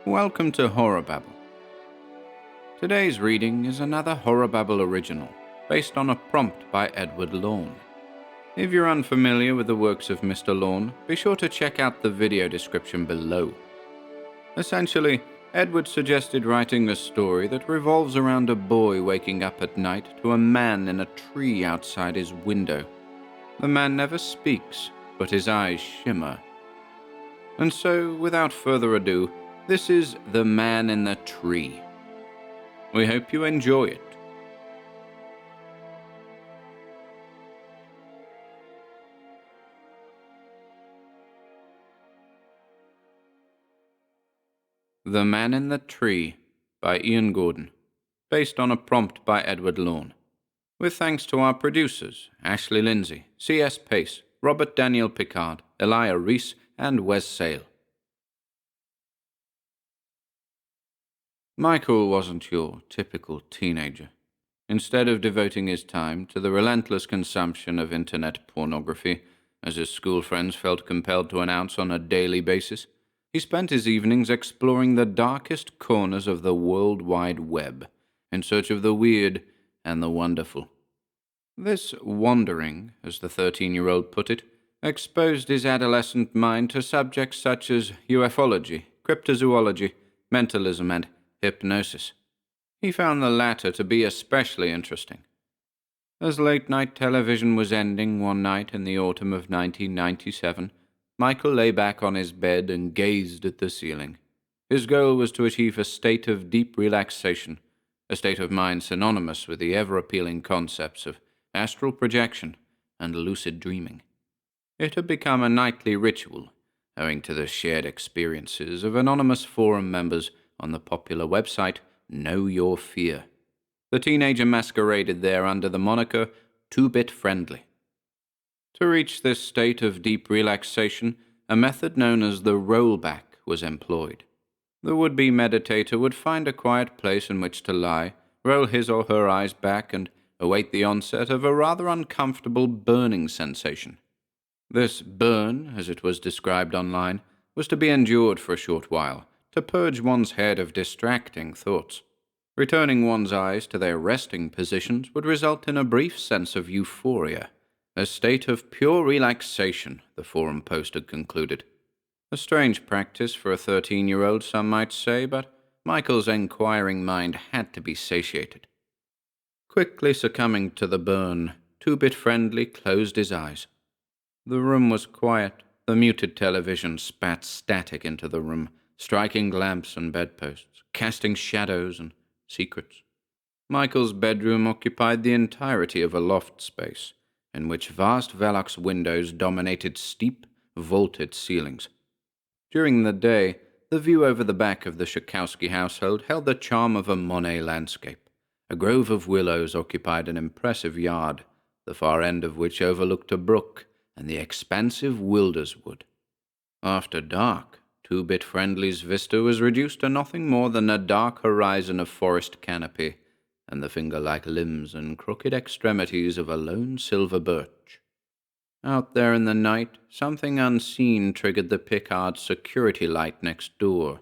Welcome to HorrorBabble. Today's reading is another HorrorBabble original, based on a prompt by Edward Lorn. If you're unfamiliar with the works of Mr. Lorn, be sure to check out the video description below. Essentially, Edward suggested writing a story that revolves around a boy waking up at night to a man in a tree outside his window. The man never speaks, but his eyes shimmer. And so, without further ado, this is The Man in the Tree. We hope you enjoy it. The Man in the Tree by Ian Gordon, based on a prompt by Edward Lorn. With thanks to our producers, Ashley Lindsay, C.S. Pace, Robert Daniel Pickard, Eliah Reese, and Wes Sale. Michael wasn't your typical teenager. Instead of devoting his time to the relentless consumption of internet pornography, as his school friends felt compelled to announce on a daily basis, he spent his evenings exploring the darkest corners of the World Wide Web in search of the weird and the wonderful. This wandering, as the 13-year-old put it, exposed his adolescent mind to subjects such as ufology, cryptozoology, mentalism, and hypnosis. He found the latter to be especially interesting. As late-night television was ending one night in the autumn of 1997, Michael lay back on his bed and gazed at the ceiling. His goal was to achieve a state of deep relaxation, a state of mind synonymous with the ever-appealing concepts of astral projection and lucid dreaming. It had become a nightly ritual, owing to the shared experiences of anonymous forum members on the popular website Know Your Fear. The teenager masqueraded there under the moniker 2-Bit Friendly. To reach this state of deep relaxation, a method known as the rollback was employed. The would-be meditator would find a quiet place in which to lie, roll his or her eyes back, and await the onset of a rather uncomfortable burning sensation. This burn, as it was described online, was to be endured for a short while, to purge one's head of distracting thoughts. Returning one's eyes to their resting positions would result in a brief sense of euphoria, a state of pure relaxation, the forum post had concluded. A strange practice for a 13-year-old, some might say, but Michael's enquiring mind had to be satiated. Quickly succumbing to the burn, 2-Bit Friendly closed his eyes. The room was quiet. The muted television spat static into the room, striking lamps and bedposts, casting shadows and secrets. Michael's bedroom occupied the entirety of a loft space, in which vast Velux windows dominated steep, vaulted ceilings. During the day, the view over the back of the Schakowsky household held the charm of a Monet landscape. A grove of willows occupied an impressive yard, the far end of which overlooked a brook and the expansive Wilderswood. After dark, 2-Bit Friendly's vista was reduced to nothing more than a dark horizon of forest canopy, and the finger-like limbs and crooked extremities of a lone silver birch. Out there in the night, something unseen triggered the Pickard security light next door.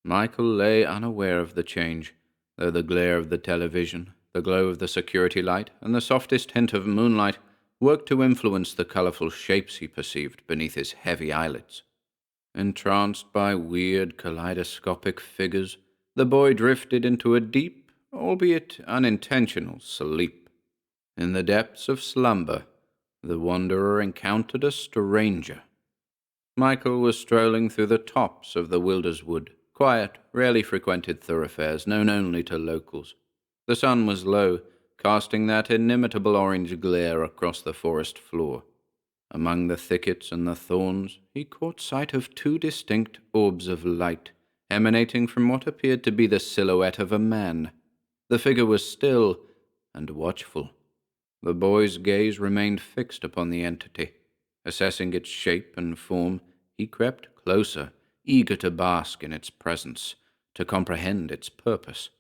Michael lay unaware of the change, though the glare of the television, the glow of the security light, and the softest hint of moonlight worked to influence the colorful shapes he perceived beneath his heavy eyelids. Entranced by weird kaleidoscopic figures, the boy drifted into a deep, albeit unintentional, sleep. In the depths of slumber, the wanderer encountered a stranger. Michael was strolling through the tops of the Wilderswood, quiet, rarely frequented thoroughfares known only to locals. The sun was low, casting that inimitable orange glare across the forest floor. Among the thickets and the thorns, he caught sight of 2 distinct orbs of light, emanating from what appeared to be the silhouette of a man. The figure was still and watchful. The boy's gaze remained fixed upon the entity. Assessing its shape and form, he crept closer, eager to bask in its presence, to comprehend its purpose.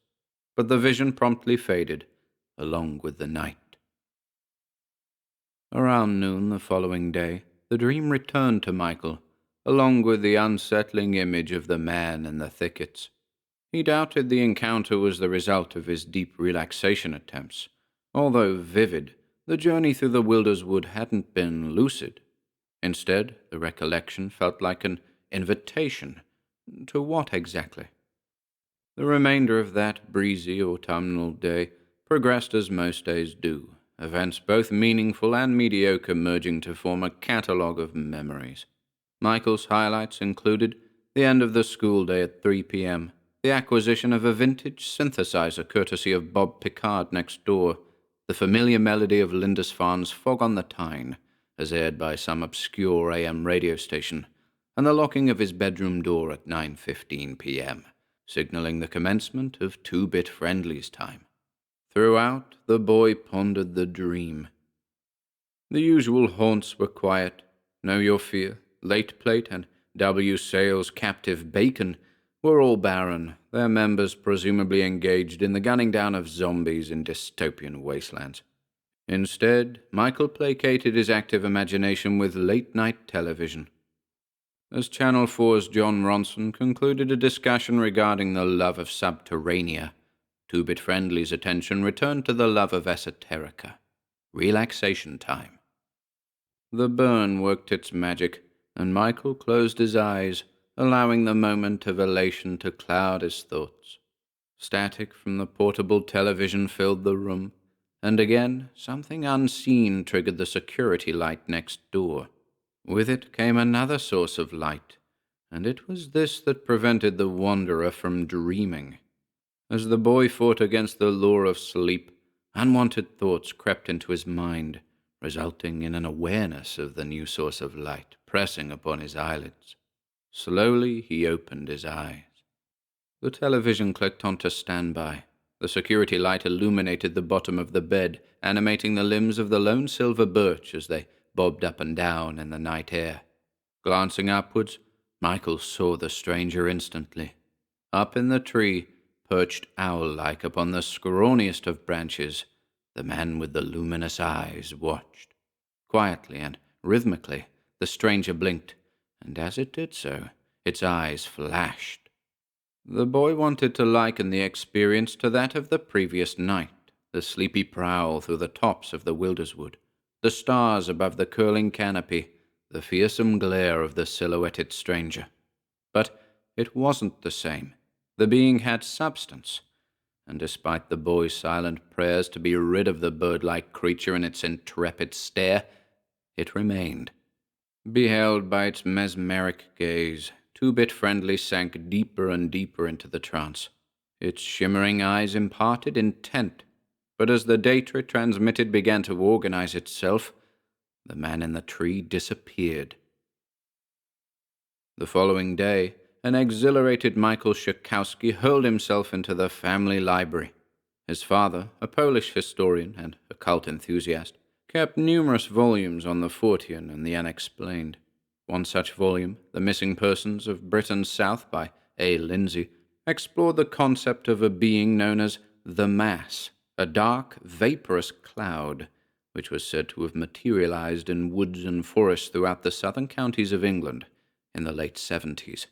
But the vision promptly faded, along with the night. Around noon the following day, the dream returned to Michael, along with the unsettling image of the man in the thickets. He doubted the encounter was the result of his deep relaxation attempts. Although vivid, the journey through the Wilderswood hadn't been lucid. Instead, the recollection felt like an invitation. To what exactly? The remainder of that breezy autumnal day progressed as most days do, events both meaningful and mediocre merging to form a catalogue of memories. Michael's highlights included the end of the school day at 3 p.m., the acquisition of a vintage synthesizer courtesy of Bob Pickard next door, the familiar melody of Lindisfarne's Fog on the Tyne, as aired by some obscure AM radio station, and the locking of his bedroom door at 9:15 p.m., signaling the commencement of Two-Bit Friendly's time. Throughout, the boy pondered the dream. The usual haunts were quiet. Know Your Fear, Late Plate, and W. Sale's Captive Bacon were all barren, their members presumably engaged in the gunning down of zombies in dystopian wastelands. Instead, Michael placated his active imagination with late-night television. As Channel 4's John Ronson concluded a discussion regarding the love of Subterranea, Two-Bit Friendly's attention returned to the love of esoterica. Relaxation time. The burn worked its magic, and Michael closed his eyes, allowing the moment of elation to cloud his thoughts. Static from the portable television filled the room, and again something unseen triggered the security light next door. With it came another source of light, and it was this that prevented the wanderer from dreaming. As the boy fought against the lure of sleep, unwanted thoughts crept into his mind, resulting in an awareness of the new source of light pressing upon his eyelids. Slowly he opened his eyes. The television clicked onto standby. The security light illuminated the bottom of the bed, animating the limbs of the lone silver birch as they bobbed up and down in the night air. Glancing upwards, Michael saw the stranger instantly. Up in the tree, perched owl-like upon the scrawniest of branches, the man with the luminous eyes watched. Quietly and rhythmically, the stranger blinked, and as it did so, its eyes flashed. The boy wanted to liken the experience to that of the previous night, the sleepy prowl through the tops of the Wilderswood, the stars above the curling canopy, the fearsome glare of the silhouetted stranger. But it wasn't the same. The being had substance, and despite the boy's silent prayers to be rid of the bird-like creature and its intrepid stare, it remained. Beheld by its mesmeric gaze, Two-Bit Friendly sank deeper and deeper into the trance. Its shimmering eyes imparted intent, but as the data it transmitted began to organize itself, the man in the tree disappeared. The following day, an exhilarated Michael Szykowski hurled himself into the family library. His father, a Polish historian and occult enthusiast, kept numerous volumes on the Fortean and the unexplained. One such volume, The Missing Persons of Britain's South by A. Lindsay, explored the concept of a being known as the Mass, a dark, vaporous cloud, which was said to have materialized in woods and forests throughout the southern counties of England in the late 70s.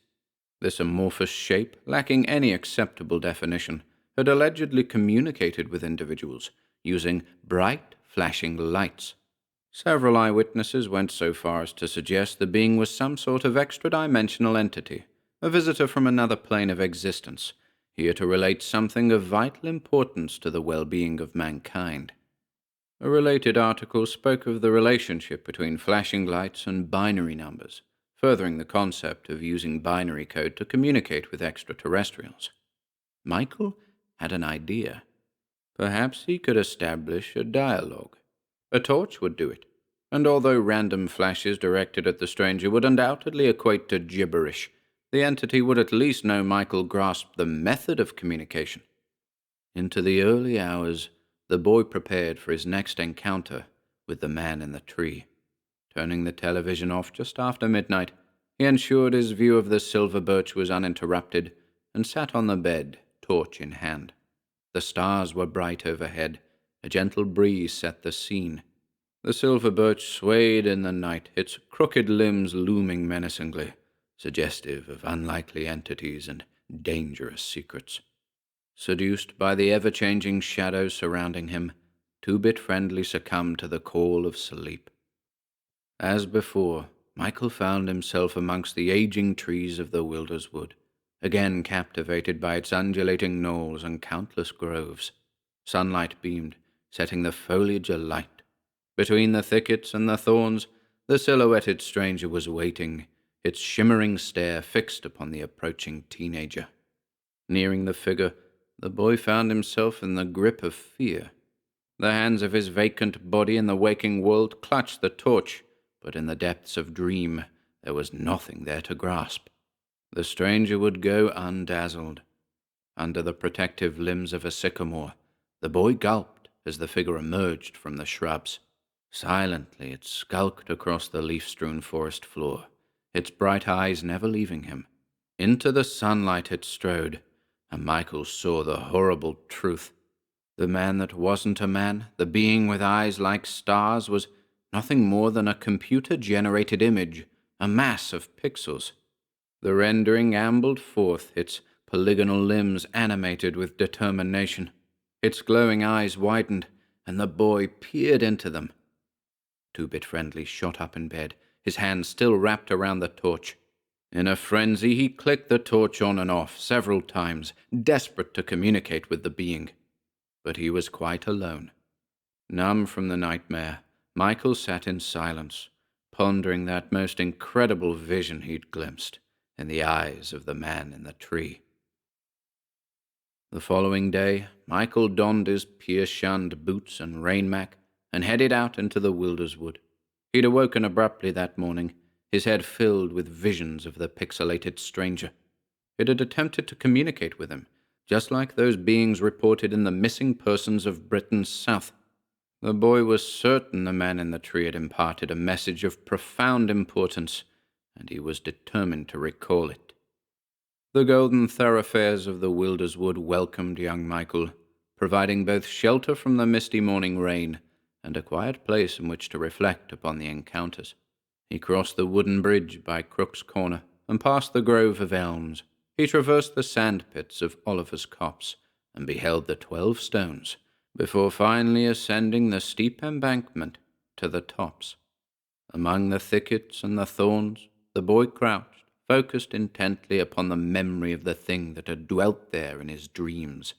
This amorphous shape, lacking any acceptable definition, had allegedly communicated with individuals using bright, flashing lights. Several eyewitnesses went so far as to suggest the being was some sort of extra-dimensional entity, a visitor from another plane of existence, here to relate something of vital importance to the well-being of mankind. A related article spoke of the relationship between flashing lights and binary numbers, furthering the concept of using binary code to communicate with extraterrestrials. Michael had an idea. Perhaps he could establish a dialogue. A torch would do it, and although random flashes directed at the stranger would undoubtedly equate to gibberish, the entity would at least know Michael grasped the method of communication. Into the early hours, the boy prepared for his next encounter with the man in the tree. Turning the television off just after midnight, he ensured his view of the silver birch was uninterrupted and sat on the bed, torch in hand. The stars were bright overhead. A gentle breeze set the scene. The silver birch swayed in the night, its crooked limbs looming menacingly, suggestive of unlikely entities and dangerous secrets. Seduced by the ever-changing shadows surrounding him, Two-Bit Friendly succumbed to the call of sleep. As before, Michael found himself amongst the aging trees of the Wilderswood, again captivated by its undulating knolls and countless groves. Sunlight beamed, setting the foliage alight. Between the thickets and the thorns, the silhouetted stranger was waiting, its shimmering stare fixed upon the approaching teenager. Nearing the figure, the boy found himself in the grip of fear. The hands of his vacant body in the waking world clutched the torch, but in the depths of dream there was nothing there to grasp. The stranger would go undazzled. Under the protective limbs of a sycamore, the boy gulped as the figure emerged from the shrubs. Silently it skulked across the leaf-strewn forest floor, its bright eyes never leaving him. Into the sunlight it strode, and Michael saw the horrible truth. The man that wasn't a man, the being with eyes like stars, was nothing more than a computer-generated image, a mass of pixels. The rendering ambled forth, its polygonal limbs animated with determination. Its glowing eyes widened, and the boy peered into them. Two-Bit Friendly shot up in bed, his hand still wrapped around the torch. In a frenzy, he clicked the torch on and off several times, desperate to communicate with the being. But he was quite alone. Numb from the nightmare, Michael sat in silence, pondering that most incredible vision he'd glimpsed in the eyes of the man in the tree. The following day, Michael donned his peer-shunned boots and rain-mac and headed out into the Wilderswood. He'd awoken abruptly that morning, his head filled with visions of the pixelated stranger. It had attempted to communicate with him, just like those beings reported in the missing persons of Britain's south. The boy was certain the man in the tree had imparted a message of profound importance, and he was determined to recall it. The golden thoroughfares of the Wilderswood welcomed young Michael, providing both shelter from the misty morning rain and a quiet place in which to reflect upon the encounters. He crossed the wooden bridge by Crook's Corner and past the grove of elms. He traversed the sandpits of Oliver's Copse and beheld the 12 stones, before finally ascending the steep embankment to the tops. Among the thickets and the thorns, the boy crouched, focused intently upon the memory of the thing that had dwelt there in his dreams.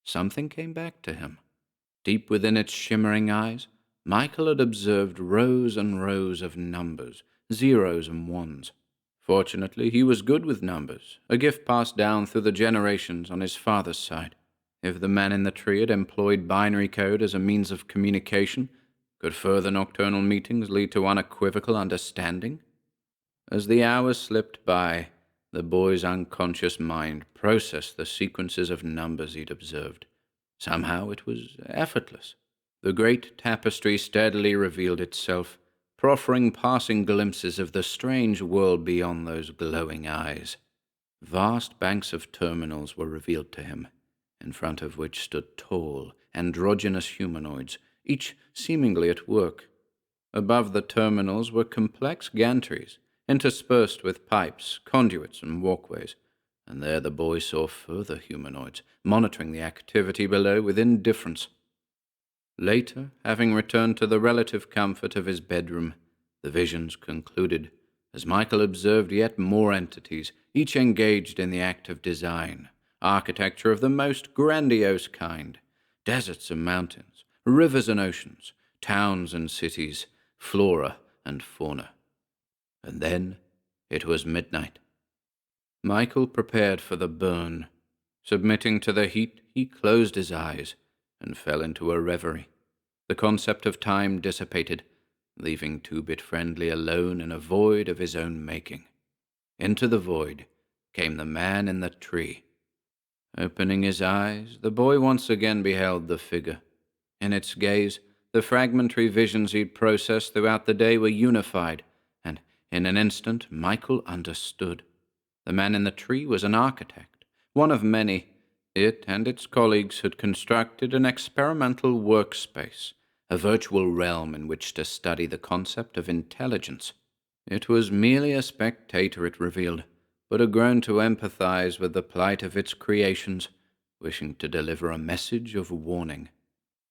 Something came back to him. Deep within its shimmering eyes, Michael had observed rows and rows of numbers, zeros and ones. Fortunately, he was good with numbers, a gift passed down through the generations on his father's side. If the man in the tree had employed binary code as a means of communication, could further nocturnal meetings lead to unequivocal understanding? As the hours slipped by, the boy's unconscious mind processed the sequences of numbers he'd observed. Somehow it was effortless. The great tapestry steadily revealed itself, proffering passing glimpses of the strange world beyond those glowing eyes. Vast banks of terminals were revealed to him, in front of which stood tall, androgynous humanoids, each seemingly at work. Above the terminals were complex gantries, interspersed with pipes, conduits, and walkways, and there the boy saw further humanoids, monitoring the activity below with indifference. Later, having returned to the relative comfort of his bedroom, the visions concluded, as Michael observed yet more entities, each engaged in the act of design, architecture of the most grandiose kind, deserts and mountains, rivers and oceans, towns and cities, flora and fauna. And then it was midnight. Michael prepared for the burn. Submitting to the heat, he closed his eyes and fell into a reverie. The concept of time dissipated, leaving Two-Bit Friendly alone in a void of his own making. Into the void came the man in the tree. Opening his eyes, the boy once again beheld the figure. In its gaze, the fragmentary visions he'd processed throughout the day were unified, and in an instant Michael understood. The man in the tree was an architect, one of many. It and its colleagues had constructed an experimental workspace, a virtual realm in which to study the concept of intelligence. It was merely a spectator, it revealed, but had grown to empathize with the plight of its creations, wishing to deliver a message of warning.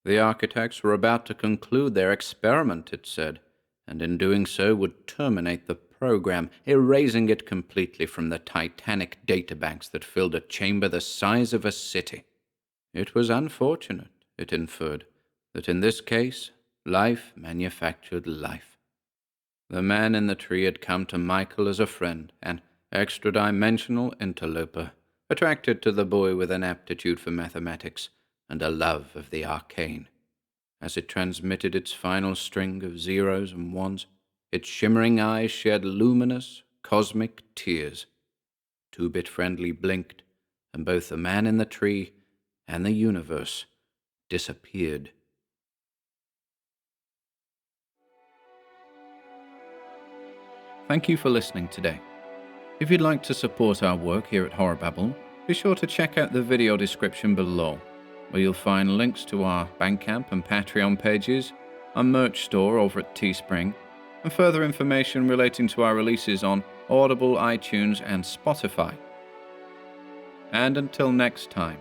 The architects were about to conclude their experiment, it said, and in doing so would terminate the program, erasing it completely from the titanic databanks that filled a chamber the size of a city. It was unfortunate, it inferred, that in this case, life manufactured life. The man in the tree had come to Michael as a friend, an extra-dimensional interloper, attracted to the boy with an aptitude for mathematics and a love of the arcane. As it transmitted its final string of zeros and ones, its shimmering eyes shed luminous, cosmic tears. 2-Bit Friendly blinked, and both the man in the tree and the universe disappeared. Thank you for listening today. If you'd like to support our work here at HorrorBabble, be sure to check out the video description below, where you'll find links to our Bandcamp and Patreon pages, our merch store over at Teespring, and further information relating to our releases on Audible, iTunes, and Spotify. And until next time,